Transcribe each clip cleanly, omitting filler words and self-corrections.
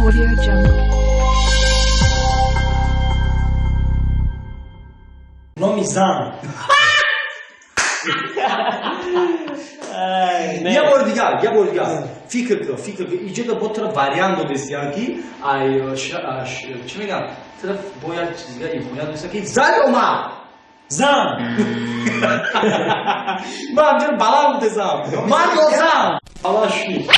Audio Jungle. Nomi zan. یه بار دیگه فکر کن اینجا با طرف وریانت بسیار کی چی میگم طرف باید چیزی این باید مثلا که زن اومد زن من همچنین بلند بودم من زن حالاش نیست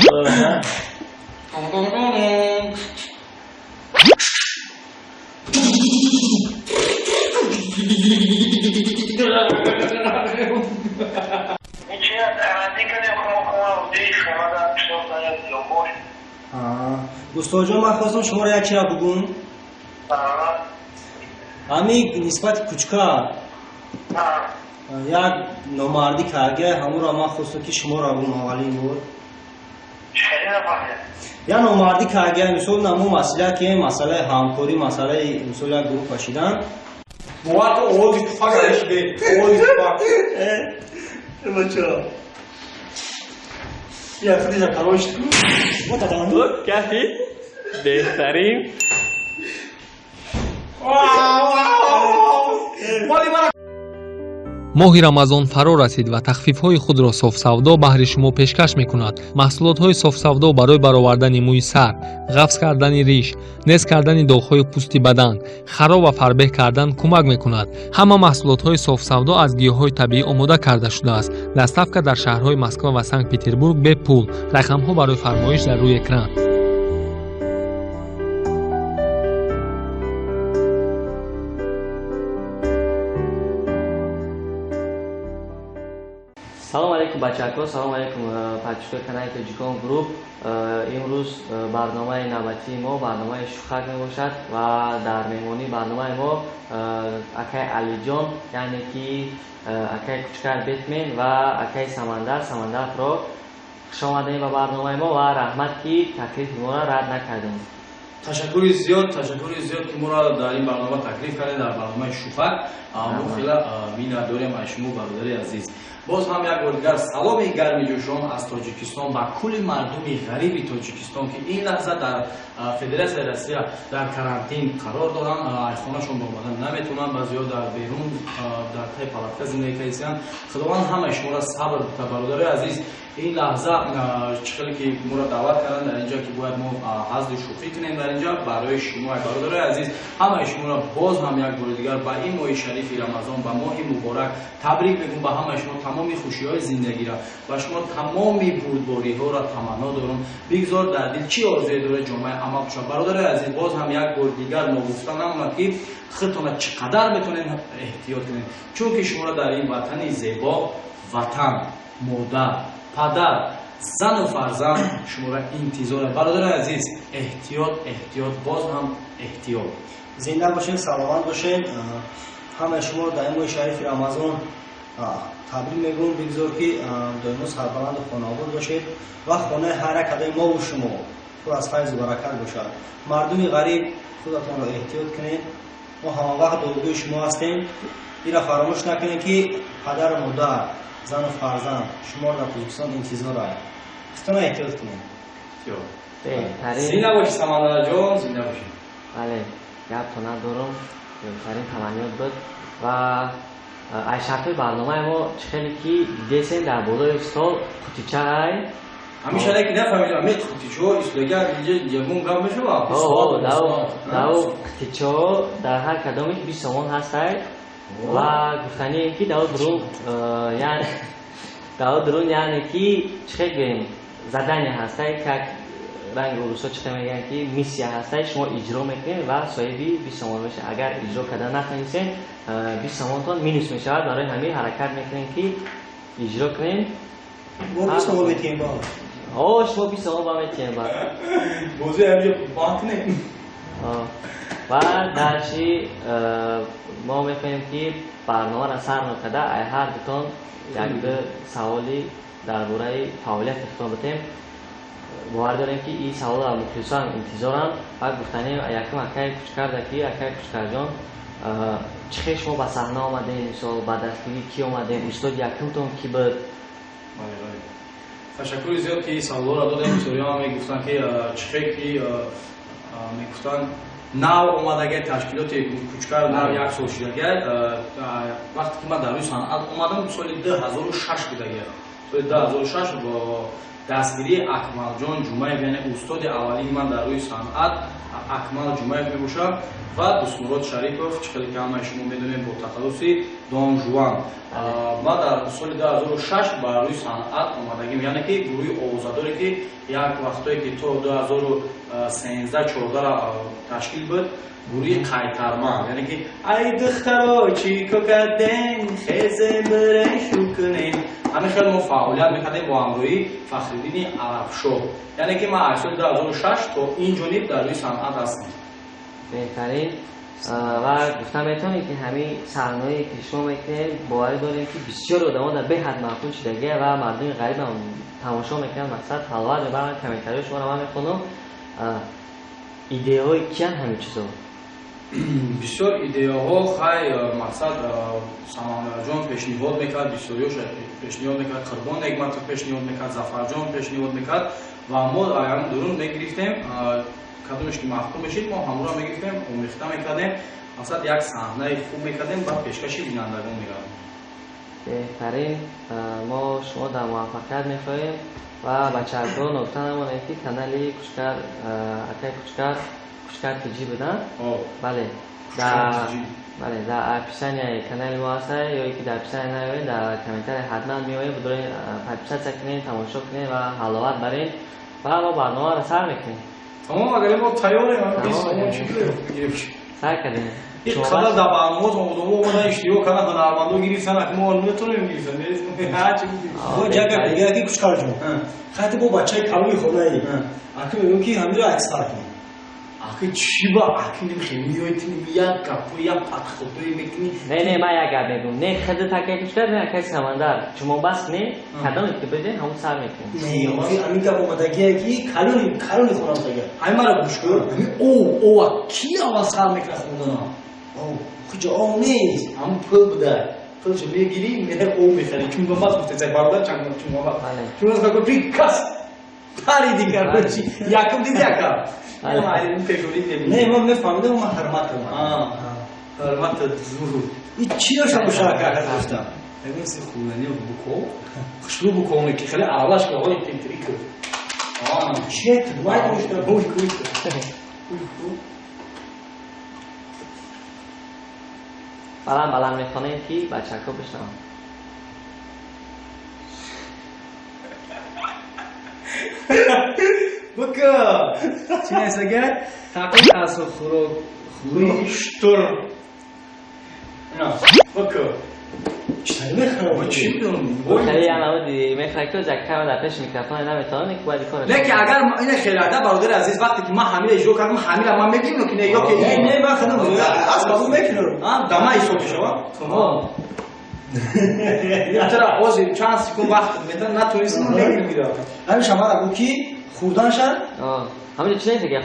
گوستو جان من خواستم شما را یک چیز بگم همین نسبت کوچکا یک نامردی کرده همون را من خواستم که شما را بگم اولین بار یا نامردی کرده مثل نمو مسئله که مسئله همکاری مسئله مثل یک گروه کشیدن موقع اوز اتفاقش به اوز اتفاق بچه یا خودیجا کلوش تو کسی بهترین моҳи рамазон фаро расид ва тахфифҳои худро софсавдо баҳри шумо пешкаш мекунад. маҳсулотҳои софсавдо барои баровардани мӯи сар, ғафз кардани риш, нез кардани дохҳои пӯсти бадан, харо ва фарбеҳ кардан кӯмак мекунад. ҳама маҳсулотҳои софсавдо аз гиёҳҳои табиӣ омода карда шудааст. доставка дар шаҳрҳои Москва ва Санкт Петербург бе пул. рақамҳо барои фармоиш дар рӯи экран. салом алейкум бачаҳо, салом алейкум подписчикои канали Тоҷикон груп. имрӯз барномаи навбатии мо барномаи шухак мебошад ва дар меҳмонии барномаи мо акай Алиҷон, яъне ки акай кучкар Бетмен ва акай Самандарро хуш омадед ба барномаи мо ва раҳмат ки таклифи моро рад накардем. تشکر زیاد که ما را در این برنامه تکلیف کردید در برنامه شوفک ما خیلی می‌نداریم از شما برادری عزیز. باز هم یک بار دیگر سلام گرم جوشان از تاجیکستان و کل مردم غریب تاجیکستان که این لحظه در فدراسیون روسیه در کرانتین قرار دارن، از خانه‌شون به اومدن نمیتونن، بعضیا در بیرون در تای پلاتکا زندگی کردن. خداوند همه شما را صبر بده برادری عزیز. این لحظه چقدر که ما را دعوت کردن در اینجا که باید ما حضر شوخی کنیم در اینجا برای شما برادر عزیز، همه شما را باز هم یک بار دیگر با این ماه شریف رمضان و ماه مبارک تبریک میگم به همه شما. تمامی خوشی‌های زندگی را و شما تمامی بردباری‌ها را تمنا دارم. بگذار در دل چی آرزوی داره جامعه عمل بشه. برادر عزیز باز هم یک بار دیگر نگفتن نموند که خودتون چقدر میتونین احتیاط کنین، چون که شما را در این وطن زیبا، وطن، مادر، پدر، زن و فرزند شما را انتظار. برادر عزیز احتیاط باز هم احتیاط. زنده باشین، سلامت باشین. همه شما در این ماه شریف رمضان تبریک میگم. بگذار که دائما سربلند خانه آباد باشید و خانه هر کدای ما و شما پر از فیض و برکت باشد. مردم غریب خودتان را احتیاط کنید. ما همه وقت دورگوی شما هستیم. این را فراموش نکنید که پدر و مادر، زن و فرزند شما را در تاجیکستان انتظار است. خودتان احتیاط کنید. زنده باشید سمندر جان، زنده باشید. بله، گپ ندارم. بهترین تمنیات بود و از شرط برنامه ما خیلی که دیدین در بالای سال قوطیچه های همیشه که نفهمیدم میت قوطیچه اسلوگه اینجا جمعون گم بشه دو قوطیچه در هر کدامش 20 تومان هست و گفتنی این که دو درون یعنی که چخیل زدنی هست که رنگ روسا چطور میگن که میسیه هسته شما اجرا میکنید و صاحبی 20 تومان بشه. اگر اجرا کردن نتونید 20 تومانتون مینوس میشه. برای همین حرکت میکنید که اجرا کنید. ما 20 تومان میتونیم با شما 20 تومان با میتونید موضوع همینجا بانک نه. و درشی ما میکنیم که برنامه را سر نکرده هر دوتان یک دو سوالی درباره فعالیت اختیار بتیم. باور داریم که این سوال را مخلصان انتظارم و گفتنیم یکم اکای کچکر دکی اکای کچکر جان چه شما به صحنه آمدین؟ مثلا با دستگیری کی آمدین؟ استاد یکمتون کی بود؟ تشکر زیاد که سوال را دادیم. سوریان هم گفتن که چه کی мегуфтанд нав омадаги ташкилоти кӯчкар нав як сол шудаги вақте ки ман дар рӯи санъат омадам соли 2006 будаги соли 2006 бо дастгирии акмалҷон ҷумаев яъне устоди аввалини ман дар рӯи санъат акмал ҷумаев мебошад ва дустмурод шарипов чихели ки ҳамаи шумо медонед бо тахаллуси дон жуан ман дар соли 2006 бар рӯи санъат омадагим яъне ки гурӯҳи овозадоре ки як вақтое ки то 2013-14 ташкил буд гурӯҳи қайтарман яъне ки ай духтаро чӣ ко кардем хезе бирем шу кунем ҳамин хеле мо фаъолият мекардем бо ҳамроҳии фахриддини арабшоҳ яъне ки ман аз соли 2006 то инҷониб дар рӯи санъат ҳастам. بهترین و گفتم بهتونه که همین صحنه‌ای که شما میکنید باور داریم که بسیار آدم‌ها در به حد معقول شدگی و مردم غریب هم تماشا میکنن مقصد حلوت میبرن کامنت‌های شما رو من میخونم ایده های کیان همین چیزا بسیار ایده ها خیلی مقصد سامان جان پیشنهاد میکرد بسیاریش پیشنهاد میکرد قربان نعمت پیشنهاد میکرد ظفر جان پیشنهاد میکرد و ما هم درون میگرفتیم کدومش که محکوم بشید ما همراه میگرفتیم و میخته میکردیم مثلا یک صحنه خوب میکردیم بعد پیشکشی بینندگان میکردیم. بهترین ما شما در موفقیت میخواهیم و بچه‌ها نکته نمونه که کانالی کوچکر اتای کوچکر تیجی بودن بله در اپیشن کانال ما هست یا یکی در اپیشن نیاید در کامنتر حتما میایید بدون اپیشن سکنین تماشا کنین و حلاوت برین و ما برنامه را سر میکنیم. تمام اگر ما تیاریم همه سر کردیم این خدا در برنامه اومدن اشتیاق کردن هنرمندا گرفتن اگه ما نمیتونیم گرفتن هر چی ما جگه دیگه کوچکار جون خاطر با بچه کلوی خونه ای اگه میگم که همین رو عکس کنیم اگه چی با اگه نمیخوای میایید میاد کپو یا پات خودی میکنی نه من یک گپ میگم نه خود تاکه کوچکر نه کسی سمندر شما بس نه کدام که بده همون سر میکنیم نه همین که اومدگی کی کلوی خونه دیگه همین مرا گوش کن او کی اول سر میکنه خوندن او کجا او نیست هم پول بده پول چه میگیری میره او میخری چون با فاز گفته برادر چند چون ما چون از که پیکاس پاری دیگر بچی یکم دیدی یکم این پیشوری نه من میفهمیدم من حرمت کنم حرمت زور این چی رو شما شاکر گفتم ببین سی خوبنی بکو خوشبو بکنه که خیلی علاش که آقای تریک چیه باید گوشتم کوی بلند میخوانیم که بچه ها بشنم بکو چی نیست اگر تاکن از خوروشتر نه بکو چطوری میخوام چی میدونم خیلی هم دیدی میخوای که زکر در پیش میکروفون نمیتونه که باید کارش لیکن اگر این خیراته برادر عزیز وقتی که من حمیل اجرا کردم حمیل من میگیم که نه یا که نه من خودم از قبول میکنم دما ایسو که شما تمام چرا اوزی چند سکون وقت میدن نتونستم نمیگیرم همین شما رو کی خوردنشن همین چیزی دیگه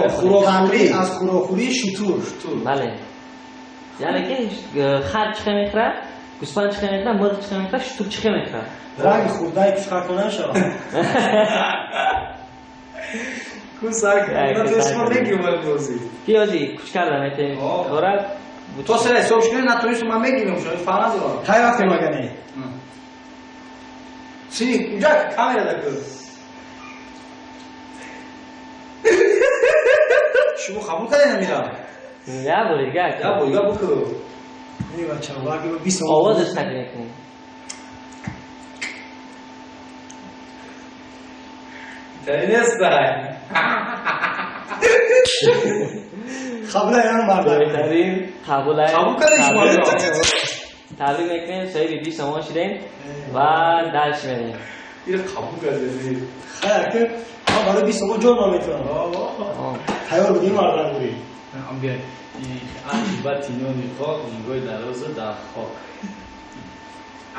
خوراخوری از خوراخوری شطور بله یعنی که خر چخه میخوره گوسفند چخه میخوره مرغ چخه میخوره شطور چخه میخوره رنگ خوردن کوچکر کنن شما کوسک نتونستم نگیرم بازی پیازی کوچکر نمیتونی خورد تو سر حسابش کنی نتونستم من میگیرم شاید فرض دارم های وقتی مگنه سینی اونجا کامera da gör شما قبول کردین میرم یا بولیگا بکو ای بچه واقعی 20 آوازش تقریه کنی تایی نیستن قبول ایران مردم بهترین قبول کردین شما تبریک میکنیم سایه 20 ما شدیم و درش میریم این قبول کردین خیلی که ما برای 20 جور نمیتونم تیار بودیم مردم بودیم هم بیای عجیبت اینو میخواد اینگاه درازه در خاک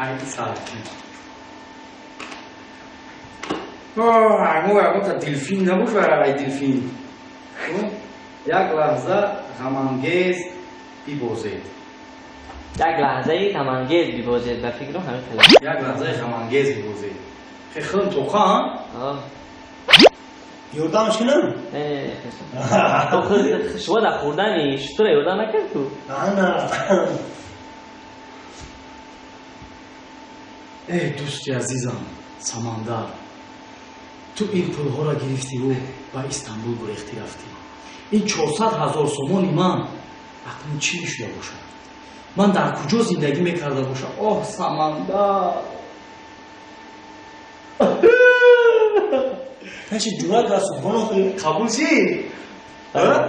این سرکی اگه تا دلفین نبود برای دلفین یک لحظه غمانگیز بیبازید یک لحظه غمانگیز بیبازید و فکر رو همین خیلی یک لحظه غمانگیز بیبازید خیلی توقع Yordamش کنم؟ نه تو خود شما در خوردنی شطور یادم نکرد تو نه. ای دوستی عزیزم سمندر تو این پولها را گرفتی و به استانبول گریختی رفتی این 400,000 سومانی من اکنون چی میشده باشد من در کجا زندگی میکرده باشم اوه سمندر پس جورت و سبحان آخری قبول چی؟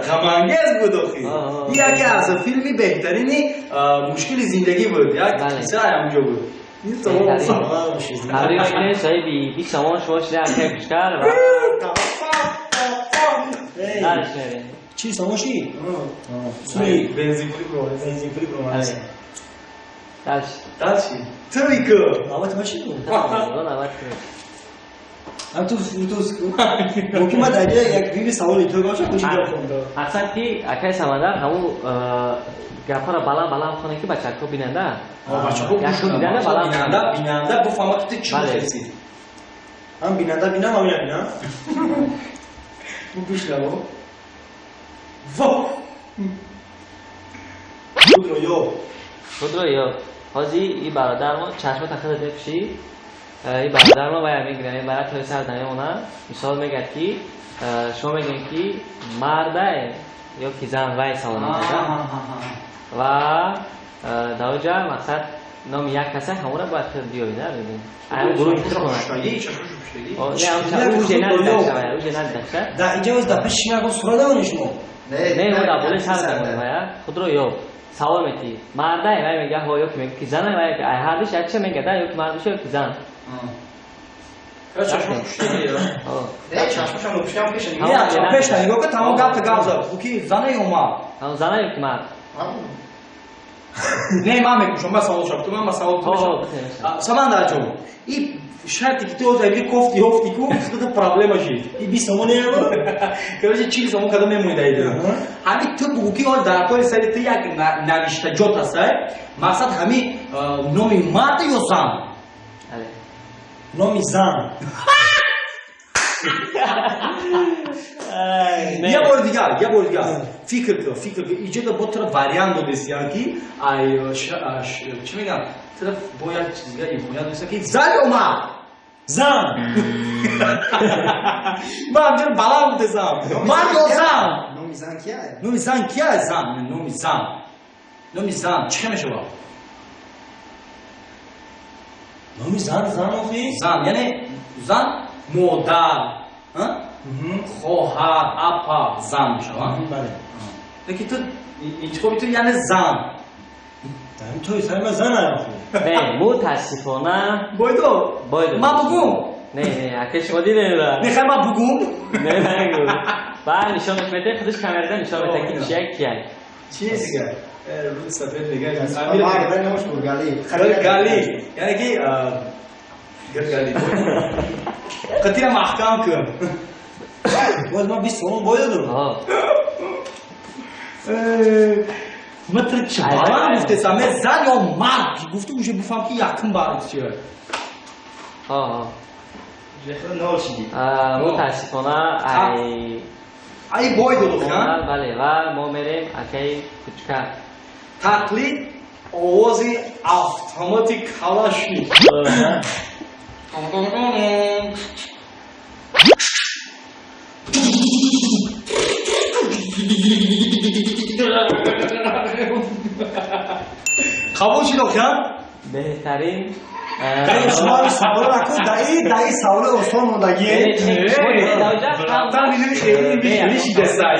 غمانگیز بود آخی یکی از فیلمی بهترینی مشکل زندگی بود یک کیسه همونجا بود این تو سلام باشید تبریک صاحبی 20 تومان شما شده ارکه کشکر و درش نرین چی ساموشی؟ سوی بنزین پولی برو بنزین پولی برو من درش چی؟ توی که نوات ماشی بود رو نوات هم تو ممکن من در یک بیوی سوالی تو باشه کچی گفت خونده اصلا که اکای سمندر همون گپا را بلند خونه که بچه ها بیننده بچه ها بیننده بفهمه که تو چی میخواستی هم بیننده بینم هم بینم گوش نمو خود رو یا حاضی این برادر ما چشم تخت دپشی این برادر ما باید میگیره این برای توی سر دنیا اونا مثال میگه که شما میگن که مرده یا که زن وای سوال میگه و دوجه مقصد نام یک کسه همون را باید خیلی بیایی نه بگیم این گروه میشه کنه نه اون چه نداشته در اینجا از دپش شیمه کن سورا دارونی شما نه اون در بوله سر دارونی خود رو یا سوال میتی مرده وای میگه ها یا که میگه که زنه وای که هر دیش اچه میگه ده یا که مردشه یا که زن چشم پشتی میره چشمش هم پشتی هم پیش نه پشت نگاه که تمام گپ گپ زد اوکی زنه یا مرد همون زنه یا که مرد نه من میگم من سوال شد تو من سوال تو سمندر جون این شرطی که تو زمین کوفتی هفتی کوفت تو پرابلم شید این 20 تومانی هم که 40 تومن کدام میمونید همین تو بگو که در کار سری تو یک نوشته جات هست مقصد همین نام مرد یا زن نامی زن یه بار دیگه فکر که ایجاد با طرف واریانت بود بسیار که چی میگم طرف باید چیز دیگه امکانیت نیست که زن یا مرد زن من همچنین بلا بوده زن مرد یا زن نامی زن کیه؟ نومی زن کیه زن نومی زن چی میشه با نامی زن آخی؟ زن یعنی زن مادر خواهر اپا زن میشه بله لیکن تو اینطوری تو یعنی زن دارم توی سر من زن آخی نه متاسفانه بایدو من بگم نه اگه شما دیدین را میخوای من بگم نه نگو بعد نشانش میده خودش کامرا نشان میده که چیه کیه چیه دیگه رود سفید نگاه آره نموش برگالی گالی یعنی که گالی قطعه محکم کن باز من 20 تومن باید دارم متر چه بارم گفته سمه زن یا مرد گفته میشه بفهم که یکم بارد چیه متاسفانه ای باید دو خان بله و ما میریم اکی کوچکر تقلید آوازی اتوماتیک کلاشنی قبول شد خان بهترین شما رو سوال نکن دایی سوال استان موندگیه رفتن میدونی خیلی شیده سایی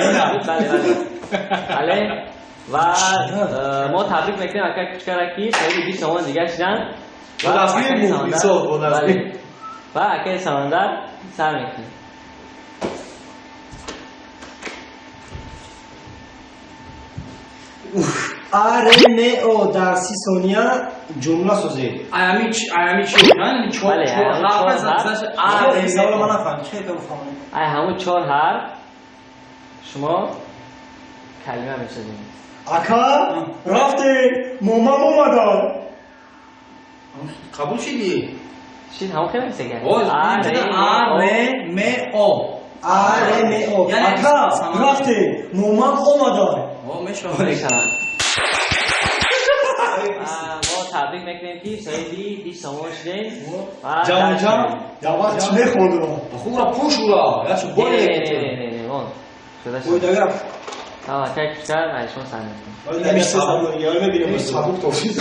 بله و ما تبریک میکنیم اگر کوچکرکی خیلی 20 تومن دیگه شدن و اگر سمندر سر میکنیم RMO در 30 ثانیه جمله سازید ایامی چی یعنی چهار حرف خیلی سوال من نفهم خیلی بفهمم همون 4 حرف شما کلمه میسازید اکا رفته موما داد قبول شدی چی همون خیلی میسه گرد ار م او RMO یعنی اکا سامان. رفته نومم اومدن میشوند میشوند ما تبریک میکنیم که سایدی 20 سوم شدیم و جان جان جواد چی میخوندن خوب را پوش را یا چه نه گوله اون شده اوی شد دگر تمام تک کشتر ایشون سنگ نمیشه سابون یا میبینیم سابوک توفیز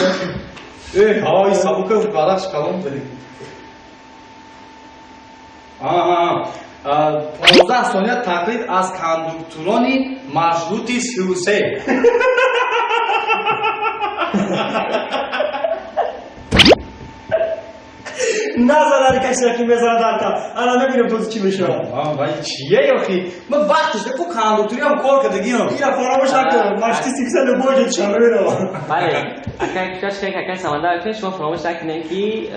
های سابوک برعکس کلام داریم 15 ثانیه تقلید از کاندوکتوران مشروط 33 نزدن کسی را که میزنه در کم الان میبینیم تو چی میشه وای چیه یاخی من وقتش تو کاندوکتوری هم کار کردگی هم اینا فراموش نکن مشتی سیکسل بوجه چشم ببینم بله اگر کشش که اگر سمندر کنید شما فراموش نکنید که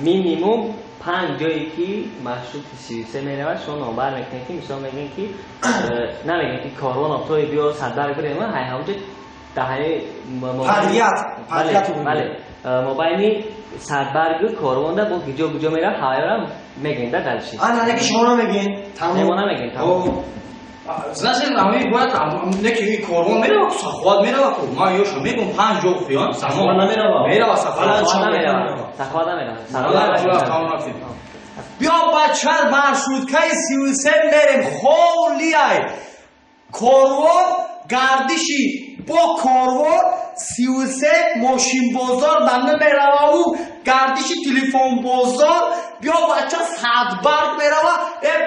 مینیموم 5 جایی که مشروط 33 میره شما نامبر میکنید که مثلا میگین که نمیگین که کاروان آبتوی بیا صدر بریم های همونجا دهنه پدریت بله موبایلی صدبرگ کاروان ده با گجا میره هایرم میگین ده دلشی آن که شما نمیگین نمو نمیگین تمام значит ами бояд неки корвон мерава сахват мерава ку ма ёша мегум 5 ҷо хуён сахват намерава мерава сахват сахват намерава биё бача маршруткаи 33 мерем холиай корвон гардиши бо корвон 33 мошинбозор данна мерававу гардиши телефонбозор биё бача садбарг мерава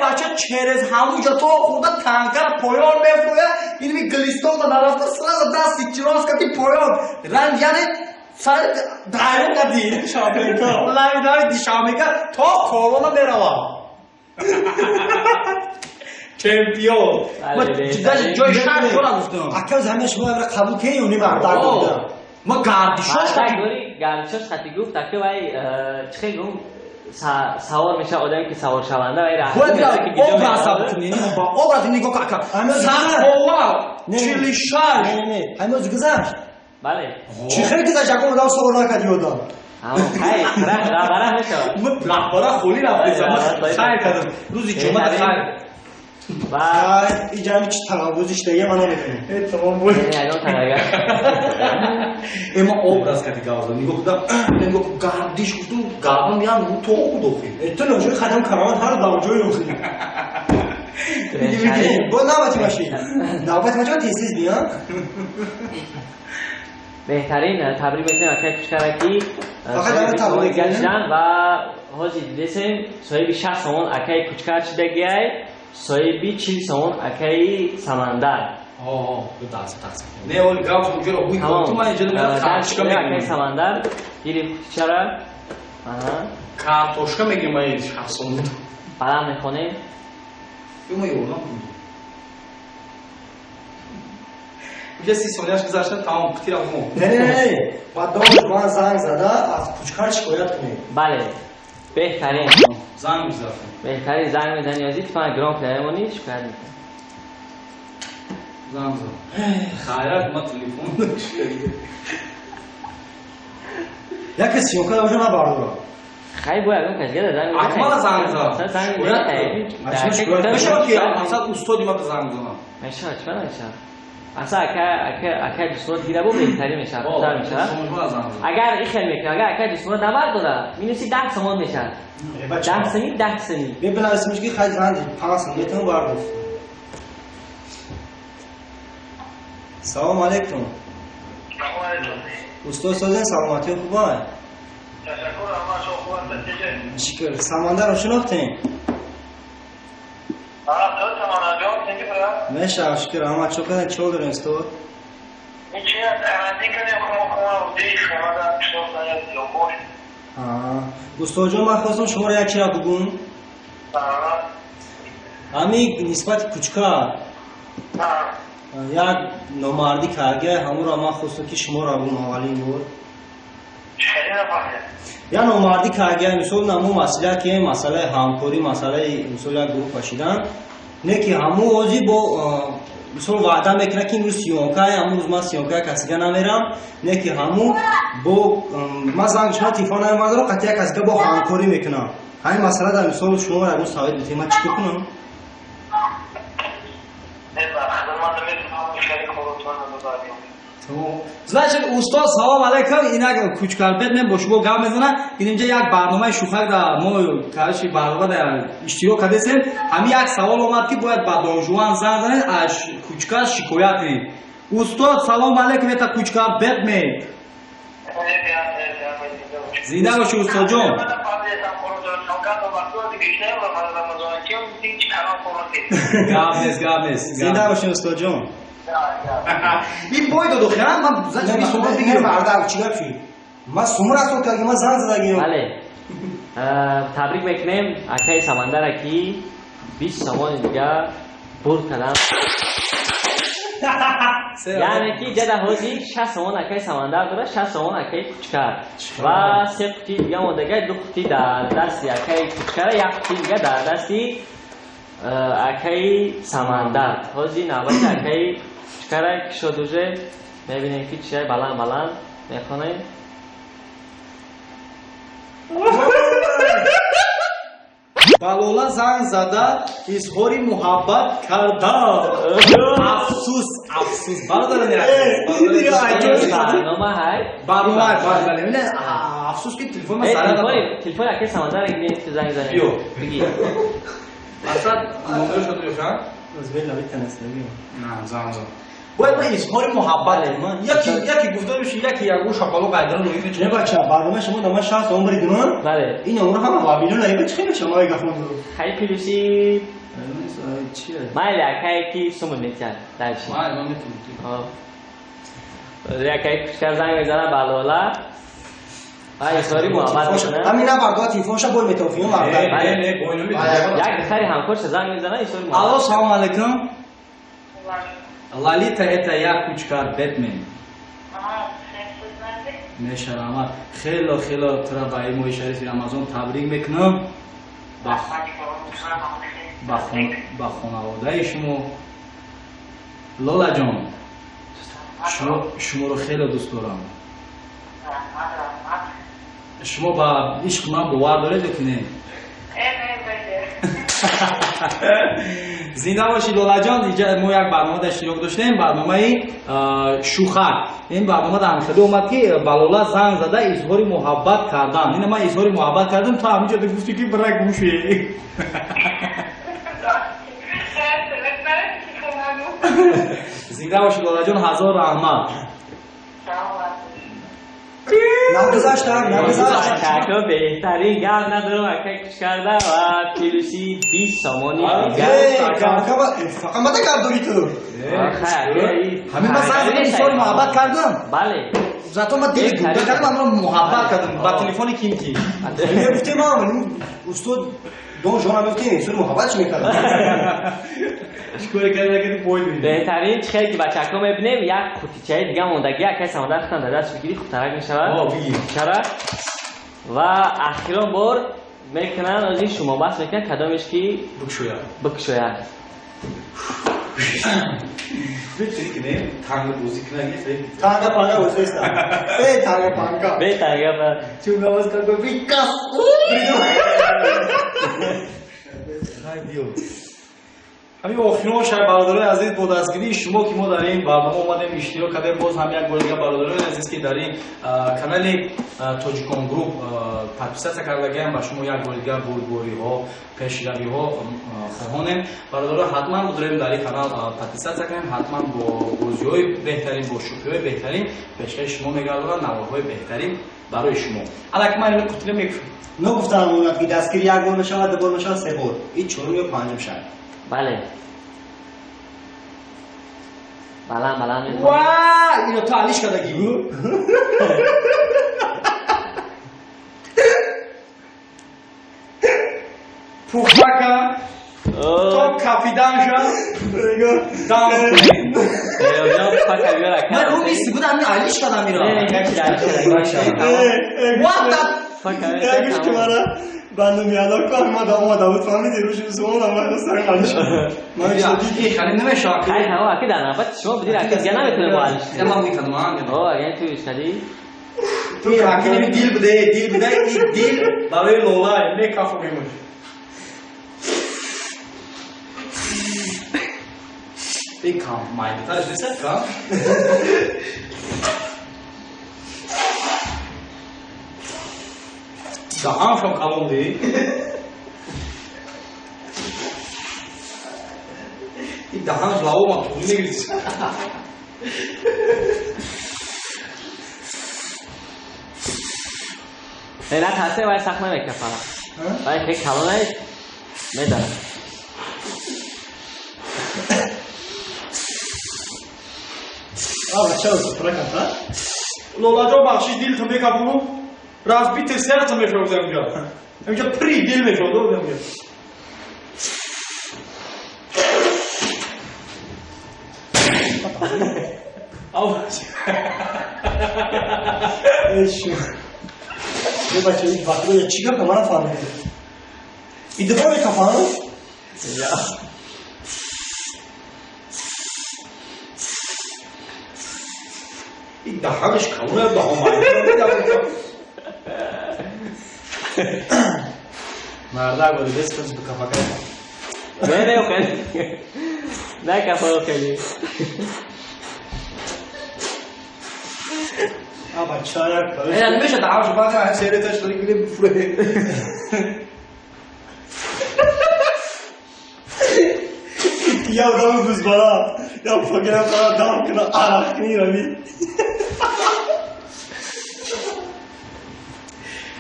бача через ҳамуҷа то хурда танкар поён мефурӯя инми глистота нарафта сразу дасти чироскати поён ранг яъне сари дайрон кади шамека лавидави дишамека то корона мерава чемпион даже ҷои шар шора гуфтам ака замин шумо амра қабул кунед уни мардак буда ма гардишош гардишош хати гуфт таки вай чӣ гум савор меша одаме ки савор шаванда вай образи нигоҳ ака сахова 46 ҳамоз гузашт бале чӣ хел гузашт якум одам савор накарди одам рабара мешавад рахбара холи рафтезам хайр кардам рӯзи ҷумъа хайр иҷами чи талаввузиш дага ман намекунем тамом буд ягон талага эма образ карди гавза нигоҳ кардам нигоҳ гардиш гуфту гардам ям то будохи ту ноҷои қадам карамат ҳар давҷои охи бо навбати боши навбати боши тез биём بهترین تبریک میکنیم اکای کشکرکی صاحب گشتن و حاجی دیدیم صاحب 60 سومون اکای کشکر شده گیای صاحب 40 سومون اکای سمندر نه اول گاوش اونجا رو بوی تو من جلو میاد کارتوشکا میگیم اکای سمندر گیری چرا کارتوشکا میگیم ما 60 سومون بلند میکنیم ما یورم یه 30 ثانیه‌اش گذشته تمام قطیر افمو نه بعد دو من زنگ زده از کوچکار شکایت کنید بله بهترین زنگ میزنم بهترین زنگ میزنی یازید فقط گرام پلیمونی شکایت میکنم زنگ زدم خیرت ما تلفن یک سیوکا اونجا نبردارم خیلی باید اون کشگه زنگ میزنی اکمال زنگ زدم زنگ میزنی میشه که اصلا استادی ما زنگ زدم میشه چرا میشه اصلا اکر جسمات گیره بود بهتری میشه بهتر میشه اگر این خیلی میکنه اگر اکر جسمات نمرد داره مینوسی 10 سومون میشه 10 سنی 10 سنی ببین اسمش که خیلی زندی 5 سنی تون برداشت سلام علیکم استاد سازن سلامتی خوبه تشکر اما شما خوب هستید شکر سمندر رو شناختین میشه شکر اما چوکن چه دارین استاد هیچی دیگه نمیخوام دیگه شما در شما نیاد یا استاد جان من خواستم شما رو یک چیز بگم همین نسبت کوچکا یک نامردی کرده همون را من خواستم که شما را بگم اولین بار یا نامردی کرده مثلا نمو مسئله که مسئله همکاری مسئله مثلا گروه کشیدن نه که همون اوزی با مثلا وعده میکنه که امروز سیونکای همون روز من سیونکای کسیگه نمیرم نه که همون با من زنگ شما تیفان نمیدارم قطعه کسیگه با همکاری میکنم همین مسئله در مثال شما را امروز ثابت بتیم من چی کنم لطفا بذاریم. Значит, устоз салом алейкум, инак кучкарбет мен бо шумо гап мезанам. Инҷа як барномаи шухак да мо кариши барнома да иштирок кардесем. Ҳамин як савол омад ки бояд ба Дон Жуан занг занед, аз кучка шикоят кунед. Устоз салом алейкум, это кучкарбет ме. Зинда боши устозҷон. Гап нест. زنده باشین استاد جان. این بوی دو خیرم من زنجان من سومر بگیرم بگیرم. برده چی گپ شد؟ من سومر اصلا که من زنگ زدگیم. بله تبریک میکنیم اکای سمندر کی 20 سامان دیگه برد کردن یعنی که جدا حوزی 60 سامان اکای سمندر داره 60 سامان اکای کوچکر و 3 قطعه دیگه مونده 2 قطعه در دستی اکای کوچکر یک قطعه دیگه در دستی اکای سمندر حوزی نوبت اکای کوچکر که شدوجه میبینیم که چیه بلند میخونیم балола занг зада изҳори муҳаббат карда. Афсус бародарон برنامه های барномаи афсус ки телефон ма сара дад. تلفن اکای سمندر گیرید که زنگ زنید بیو. بگی асад номер шуд рӯхан از بین نوید تنستگیم. на занг бояд ман изҳори муҳаббат яке гуфта биши яке ягу шоколо қайдара نه роҳи بچه برنامه شما دامه 60 عمر دیدن؟ بله این عمر هم وابیلون نایبه چه خیلی شما گفتم خیلی پیلوشی چیه؟ مایل اکای کی سومون میتیان دایشی ман метавонам اکای کشکر زنگ میزنه بالولا و ایساری محبت میکنه همین نه برداد تیفونشا بول میتوفیم مرده не бойно метавонам یک دختری همکارش زنگ میزنه ایساری محبت алло салом алейкум лалита это я кучкар бетмен мешарамад хело тра ба имои шарифи рамазон табрик мекунам ба хонаводаи шумо лолаҷон шуморо хело дӯст дорам шумо ба ишқи ман бовар доред ки не зинда бошед лолаҷон инҷа мо як барномада иштирок доштем барномаи шухак ин барнома дар ҳамихеле омад ки ба лола занг зада изҳори муҳаббат кардан ина ман изҳори муҳаббат кардам то ҳаминҷода гуфти ки бира гӯше зинда бошед лолаҷон ҳазор раҳмат نگذاشتم کاکا بهترین گپ ندارم اکای کشکر ده و پیلوشی 20 سامانی دیگر فقط مده گردونی تو همین من زنگ ایساری محبت کردم بله زیادتا من دیگه گوده کردم من محبت کردم با تلفن کیم کی یه گفتیم من استاد دون جوانا گفتیم ایساری محبت چی میکردم شکر کرده که بوی بینید بهترین خیلی که بچه ها میبینیم یک قوطیچه دیگه موندگی اکای سمندر ختم در دست بگیری خوب ترک میشود و اخیران بار میکنن از این شما بس میکنن کدامش کی بکشوید بتونی که نه تنگ بوزی کنگی خیلی تانگا پانگا بسیستم تانگا پانگا بهترین چون نواز کرد بیکاس ҳамин охирон шай бародарои азиз бо дастгирии шумо ки мо дар ин барнома омадем иштирок кардем боз ҳам як бор дига бародарои азиз ки дар ин канали тоҷикон груп подписатсия кардагиам ба шумо як бор дига бурдбориҳо пешравиҳо хоҳонем бародаро ҳатман дорем дар ин канал подписатсия кунем ҳатман бо бозиҳои беҳтарин бо шӯхиҳои беҳтарин пешкаши шумо мегардонад навоҳои беҳтарин барои шумо алак ман ин кутила мекушам نگفتم اونات که دستگیری یک بار میشود دو بار میشود سه بار این چهارم یا پنجم شد بله بلند وای اینو تو علیش کردگی پوفاکا تو کپیدان شد دام کنیم من رو میستی بودم این علیش کردم این را یکیش که مرا بنده میادا کار ما دا بود فهمیدی روش زمان هم من سر علیش من این خیلی نمیشه خیلی همه اکی در نفت شما بدیر اکی دیگه نمیتونه با علیش من میکنم اگه توی اشتدی تو اکی نمی دیل بده این دیل برای لولا میکافو میمون این کام مایده ترش نیست کام دهانش هم کلام دی این دهانش لاو ما طولی نگیرید نه تاسه باید سخت نمیکنه فقط باید که کلانه میدارم چرا سفره کنه؟ لولا جا بخشی دیل تو میکابونو разбитое сердце میشود اینجا اینجا پری دیل میشود اینجا یه بچه این وقت رو چیکار کنم من فهمیده این دفعه میکافانو؟ این دهانش کلونه به همه مرده گوری دست کنید بکافا کنید نه خیلی نه کفا خیلی بچه ها یک کارش این میشه دهانش باید که سیرتش داری میگه بفره یا دام بوز بالا یا فکرم بالا دام کنه عرق کنی روی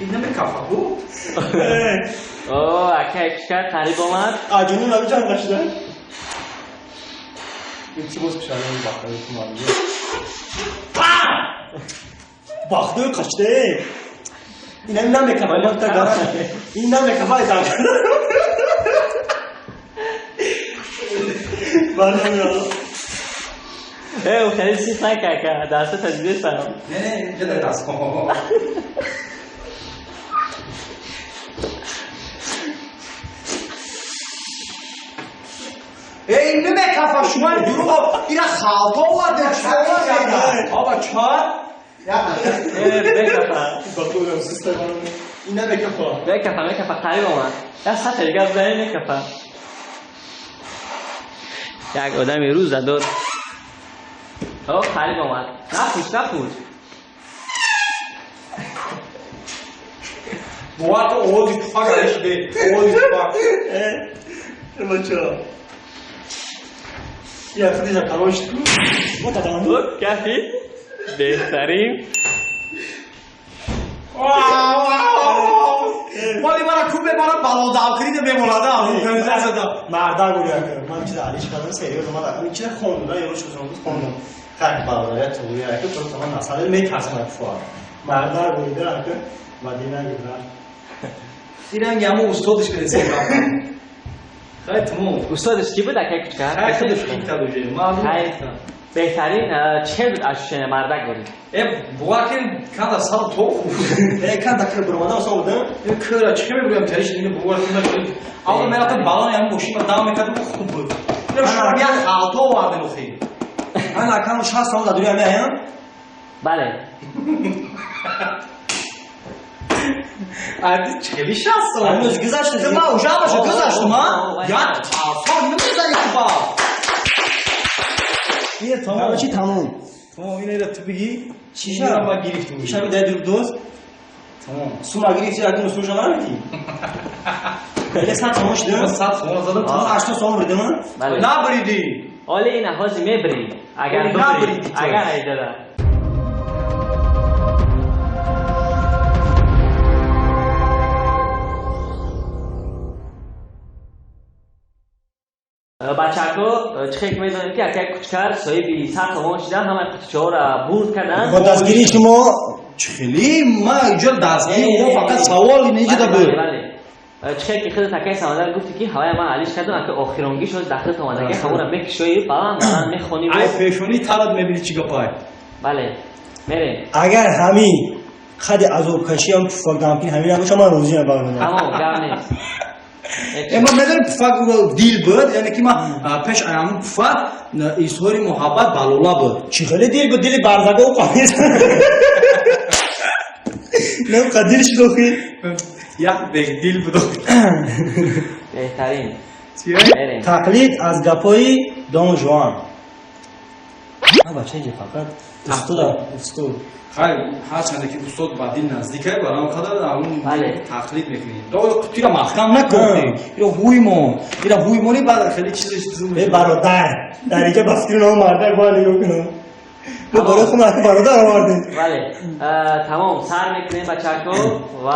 این نمیکافه بود اوه اکه کشکر قریب آمد آجونی نبی چند قشده این چی باز کشانه این باخته تو مالیه باخته قشده این هم نمیکافه باخته دارم این نمیکافه دارم بله میاد او خیلی سیخ نکه که درست تجربه سرم نه اینجا در دست کن این نمیکافه شما دروغ اینا خالتا آورده چهار آبا چهار بکفه باخته سیستم این نمیکافه بکفه قریب آمد دست خطر گفت زنی نکفه یک آدمی روز زد داد او قریب آمد نپوش بوات اوزی تفاق رشده اوزی تفاق بچه یه خودی جا کلوش تو ما تدام او کفی بهترین مالی مرا کوبه مرا بالا داو کرده میمولاده مردا گویا که من چیز علیش کردم سریع اومد این چیز خوندم یه روز خوندم خیلی بالایت تو گویا که تو تمام مسئله میترسم فوار مردا گویا که مدینه گذار دیدن گمو استادش برسه خیلی تمام استادش کی بود اکه کچکر؟ خیلی خوب تدوجه معلوم بهترین چه بود اشوشن مردک بودی؟ بواکن کادا سال تو کان دکتر برمادا واسه بودم کارا چه میگم تریش دیگه بواکن نشد اول میرفتم بالون هم ماشین دام میکردم خوب بود نه شما یه خالتا آورده نخی من اکانو 60 سال دادوری میایم بله عادی چلی شاست هنوز گذشته ما اوجا باشه گذاشتم ها یا تافا نمیزنی تو با یه تمام چی تمام تمام اینه تو بگی چی شد ما گرفتیم میشه می دادی دوست تمام سوما گرفتی اگه سوژا نمیدی یه ساعت تمام شده ساعت سوما زدم تا 8 سال بده من بله نبریدی حالا این احوازی میبری اگر ولی ببری نبریدی تو. اگر ایداده بچه‌ها چه فکر می‌کنید که اگه کوچکر صاحبی ساعت تمام شدن همه کوچه‌ها را برد کردن با دستگیری شما خیلی ما اینجا دستگیری ما فقط سوال اینجا بله بود بله چه که خود تکای سمندر گفتی که هوای من علیش کردم که آخرانگی شد داخل اومده که همون بکشوی بالا من میخونی ای پیشونی طرد میبینی چی گپای بله میریم اگر همین خد عذاب کشی هم فقط همین هم شما روزی نبرم تمام گرم نیست اما میدونی پفاق دیل بود یعنی که ما پیش ایامون پفاق ایسوری محبت بالولا بود چی خیلی دیر دل بردگاه و قامیز نه قدیرش دوخی یک دیگ دیل بود بهترین چیه؟ میریم تقلید از گپای دون جوان بچه اینجا فقط استود خیر هرچند که استاد بدین نزدیکه برام خدا اون بله. تقلید میکنی تو تیرا محکم نکنی اینا هویمونی بعد خیلی چیزش به برادر در اینجا بسکری نام مرده بالا نگاه کنم ما برای خود اکی برادر آوردیم بله تمام سر میکنیم بچه‌ها و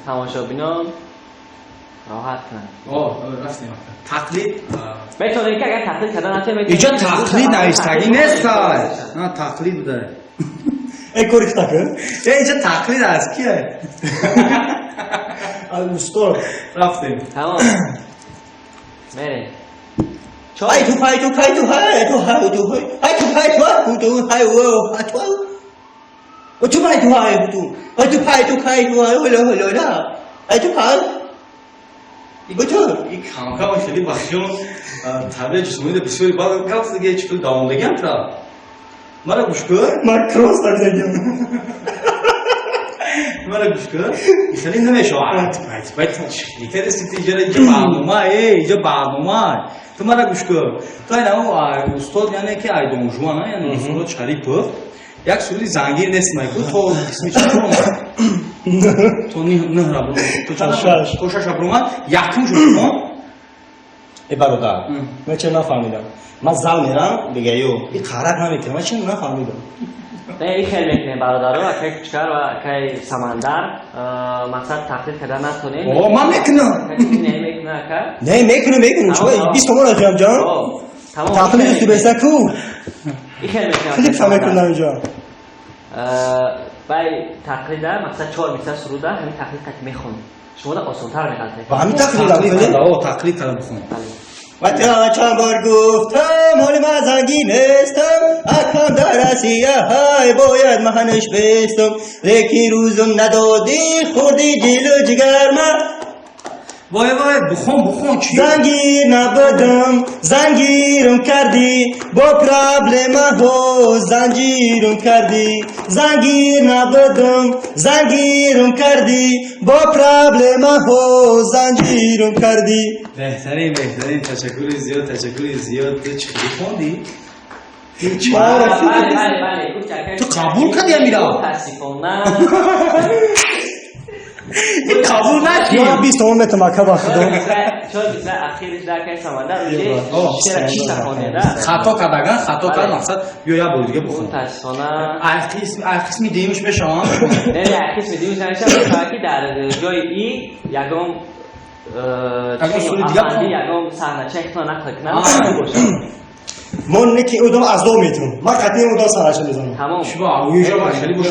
تماشابینان راحت کنن رفتیم تقلید بتونید که اگر تقلید کردن نتونید اینجا تقلید نوشتگی نیست نه تقلید بوده ای کوریک تاکه اینجا تقلید از کیه استود رفتیم تمام میره های تو های تو های تو های تو های تو های تو های تو های تو های و تو های تو های تو های تو های تو های تو های هلو هلو نه های تو های این کامکام خیلی بخشون طبیع جسمانی بسیاری باید گفت دیگه چطور دوامدگی هم کرد مرا گوش کن من کروس در زنگیم مرا گوش کن خیلی نمیشه باید دیگه دستی اینجا برنامه تو مرا گوش کن تو این همون استاد یعنی که ای دونجوان یعنی استاد شریف یک سولی زنگیر نیست میگو تو اسمی چی برو تو نه را برو تو شش برو من یکم شد ای برادر من چه نفهمیدم من زن میرم بگه یو این خراب نمیکنه من چه نفهمیدم این خیلی میکنه برادر و که کوچکر و که سمندر مقصد تقلید کردن نتونید من میکنم نمیکنه که نه میکنم چون 20 تومن آجام جان تقلید تو بسته کو این خیلی میکنه کلیپ هم میکنم اینجا بای تقلید مقصد 4 میسر سروده همین تقلید که میخونی شما دا آسانتر میقلده با همین تقلید کردم بخونم و تا چند بار گفتم حال من زنگی نیستم اکم در اسیه های باید مهنش بستم لیکی روزم ندادی خوردی جلو جگر من وای بخون چی؟ زنگیر نبودم زنگیرم کردی با پرابلم ها زنجیرم کردی زنگیر نبودم زنگیرم کردی با پرابلم ها زنجیرم کردی بهترین تشکر زیاد تو چی خوندی؟ بله تو قبول کردی امیرا؟ متاسفانه این قبول نکنی من 20 تومن به تمکه بخدم چون بیشتر اخیرش در که سمندر روی چرا چی تخونده خطا کردن مقصد بیا یه بار دیگه بخون متاسفانه قسمی دیمش بشم نه قسمی دیمش نمیشه که در جای ای یکم یکم صحنه چه نقل کنم باشه من نکی اودم از دو میتونم من قطعی اودم سرش میزنم تمام شبا اویجا با خیلی باشه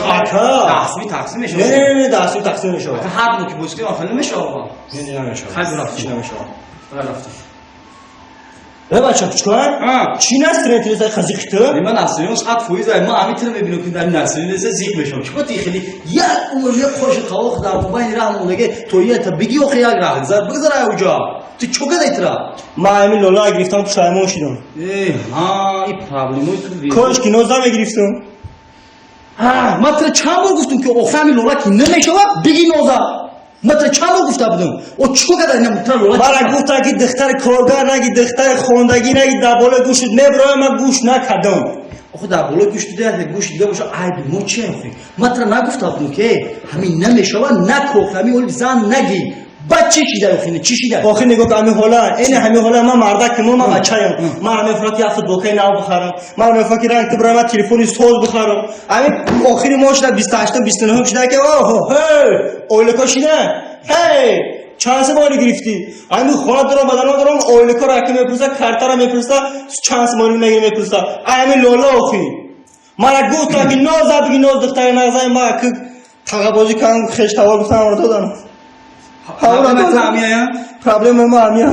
تقسیم میشه نه تقسیم میشه هر نوع که بوسکی آخر نمیشه آقا نه نمیشه خیلی رفتی نمیشه رفتی بچه چیکار چی نسترین تریزای خزیقته من نسترین اون ساعت فویز ما همیتونه میبینم که در نسترین دیزه زیق بشم چیکار تی خیلی یک عمره خوش خواخ در موبایل راه مونگه تویه تا بگی آخه یک راه زر بگذار اوجا تو چوکه دیترا ما همین لولا گرفتم پشایمون شدم ها این پرابلموی تو کاش که نوزا میگرفتم من تو چند بار گفتم که آخه همین لولا که نمیشه بگی نوزا من تو چند بار گفته بودم او چوکه در نمیتونه لولا برای گفته که دختر کارگر نگی دختر خوندگی نگی در بالا گوشت میبرای من گوش نکردم آخه در بالا گوش دیده گوش دیگه باشه ای ما چی آخه من تو نگفته بودم که همین نمیشه و نکوخ همین اول زن نگی بچه چی در آخه چی شده آخه نگو که همین حالا این همین حالا من مرده که من بچه‌ام من همین فرات یه فوتبال نو بخرم من همین فکر رنگ تو برای من تلفنی سوز بخرم همین آخری ماش در 28 29 شده که اوه هی اولکا شده هی چند سه مالی گرفتی همین خونه دارم بدن دارم اولکا را که میپرسه کارتا را میپرسه چند سه مالی نگیر میپرسه همین لولا آخی من گفتم که ناز بگی ناز دختر نازای ما که تقابوزی کنم خش توال گفتم آره تو دارم پرابلم ما همیه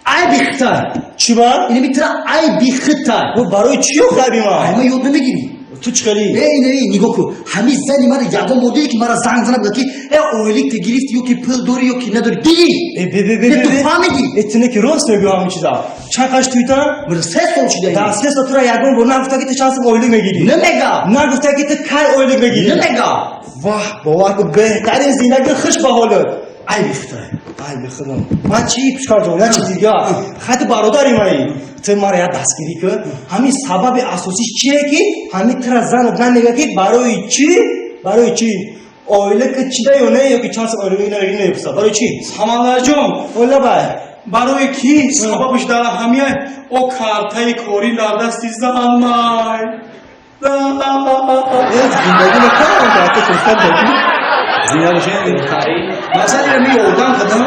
ای بیختر چی با؟ اینه میتونه ای بیختر و برای چی رو خربی ما؟ همه یاد نمیگیری تو چکلی؟ اینه نگاه کن همین زنی مرا یادم مدلی که مرا زنگ زنه بوده که اولیک که گرفتی یا که پل داری یا که نداری دیگی تو فهمیدی اتنه که راست میگو همین چیزا چقدر تویتر؟ مرا 3 سال شده در 3 سال تو را یادم بود نگفته که تو چند سال اولیک میگیری نگفته که تو کی اولیک میگیری نمیگا واه باور کن بهترین زینگی خوش به حالت ای بیختر ай бихудо ман чӣ пушкарҷон як чиз дига хати бародари май ту мара як дастгирӣ кун ҳамин сабаби асосиш чие ки ҳамин тра зану намега ки барои чӣ оила ки чида ё не ё ки чанд сол оила мепурсад барои чӣ самандарҷон оила бай барои ки сабабаш дар ҳамия о картаи кори дар дасти зан май зиндагӣ мекунам карта фурсат додӣ بهترین масъаларо меёрдам кадам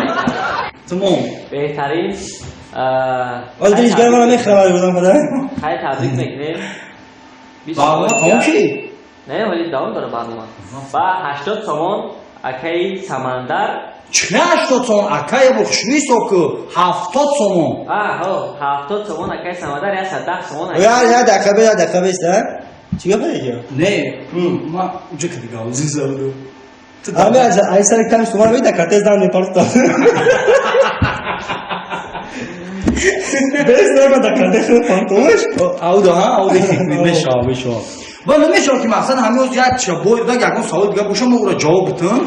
тамом بهترین оз дилишгар мана мехӯрам ёрдам када خیلی تبریک میکنیم барнома тамом шид نه ولی دوام داره برنامه با 80 تومان اکی سمندر чӣ 80 сомон акая бо хушрӯи соку 70 сомон ها 70 تومان اکی سمندر یا 110 تومان я дақиқа беста чӣ гапа дига не ман уҷа ка дига азизавду ами ай сари ками сумар вида картез дан мепарта без нема да карте фантомаш ауда ҳа ауда мешава ва намешава ки мақсад ҳамёз як чабой да ягон савол дига боша мо уро ҷавоб битам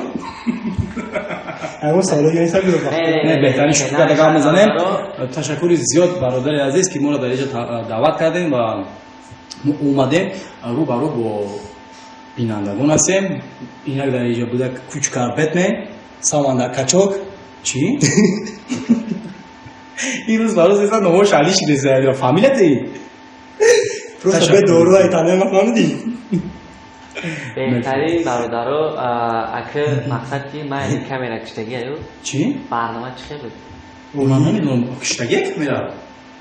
ҳамон саволо ёни сар бирова не беҳтарин шукр кардагам мезанем ташаккури зиёд бародари азиз ки моро дар инҷа даъват кардем ва мо омадем рӯ ба рӯ бо бинандагон ҳастем инак дар инҷа буда кучкар бетмен самандар качок чӣ имрӯз бароз эса номо шали шидеса фамилияти просто бе дору ай танем мафаҳмидӣ بهترین برادرها اگه مقصد که من این کامera کشتگی هیو чӣ برنامه چی خیلی بود ман намедонам киштагие камера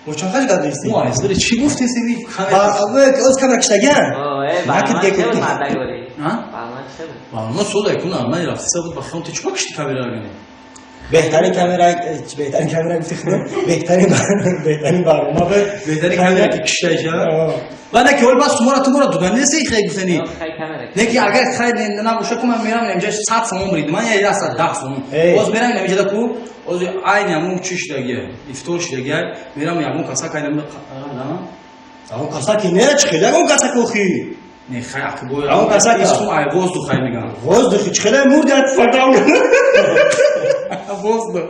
мо чанқаш гадристи мо айздари чӣ гуфтесеви оз камера киштагиан برنامه دیگه چی بود گفتیم. مردگاری ها؟ برنامه چی بود барнома сода кунам ман рафтиса буд ба фронти чӯ кишти камерагани беҳтарин камера гуфти худам беҳтарин барнома беҳтари камера ки кишташа баъда ки ҳол бас шуморо туморо дуданеса хай гуфтани خیلی کامera не ки агар хай набоша ку ман мерам инҷа 100 сомон бирид ман я 10 сомон боз мерам инҷа да ку оз айни ҳамун чӣ шидагия ифтор шидагия мерам ягон каса кайдам ягон касаки не чихел ягон касак охи не хай акбо ягон касака исм ай воздух хай мегам воздухи чихелай мурдат фатам воздух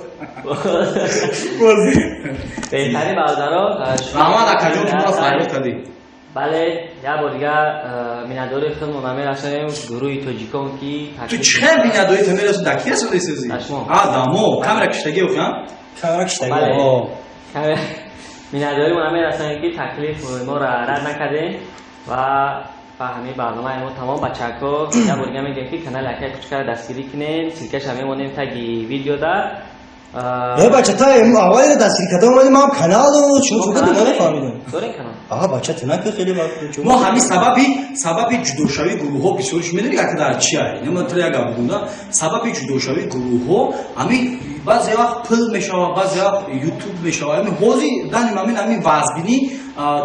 بهترین برادرها раҳмат акаҷон тумо файрод кардӣ بله یه بار دیگه میناداری خود منامه رسانیم گروه توجیکان کی ту чӣ хел бинадои тамера ту дакия содесази Дашмо. дамо камера киштагия охиам камера киштаги بله میناداری منامه رسانیم کی تکلیف ما را رد نکردیم و همین برنامه ما تمام بچه‌ها یه بار دیگه میگم که کانال اکای کوچکر دستگیری کنین سیلکش همه مونیم تگی ویدیو دا бача та аввали дастгирӣ карда омади ман каналу чун нафаҳмидам دارین کانال бача тунаки хеле мо ҳамин сабаби ҷудошавии гурӯҳҳо бисёриш медонӣ ак дар чи ай нематра як гап бугунда сабаби ҷудошавии гурӯҳҳо ҳамин баъзе вақт пил мешавад баъзе вақт ютуб мешавад ҳамин ҳозир даним ҳамин вазбинӣ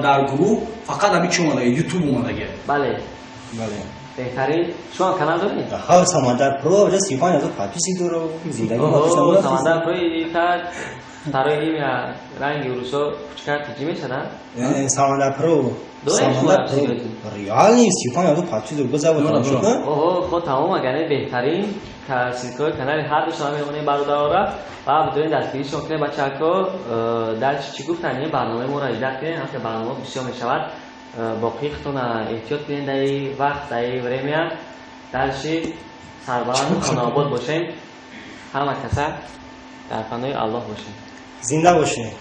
дар гурӯҳ фақат ҳамин чӣ омадагия ютуб омадагия بله بهترین شما کانال دارین ҳа самандар про ҷа 35000 подписи дора зиндаги اوه سمندر پروی تا برای این رنگ روسو کوچکر تیجی میشدن самандар про самандар про реални 35000 подписи дора базава тамошо кун اوه خود تمام اگه بهترین که سیلکای کانال هر دو شما میمونه برادرها و بدون دستگیری شما کنه بچه‌ها در چی گفتن این برنامه ما را اجرا کنین هم که برنامه بسیار میشود باقی خودتون احتیاط کنین در این وقت در این ورمیا درشی سربلند خانه آباد باشین همه کسا در پناه الله باشین зинда бошед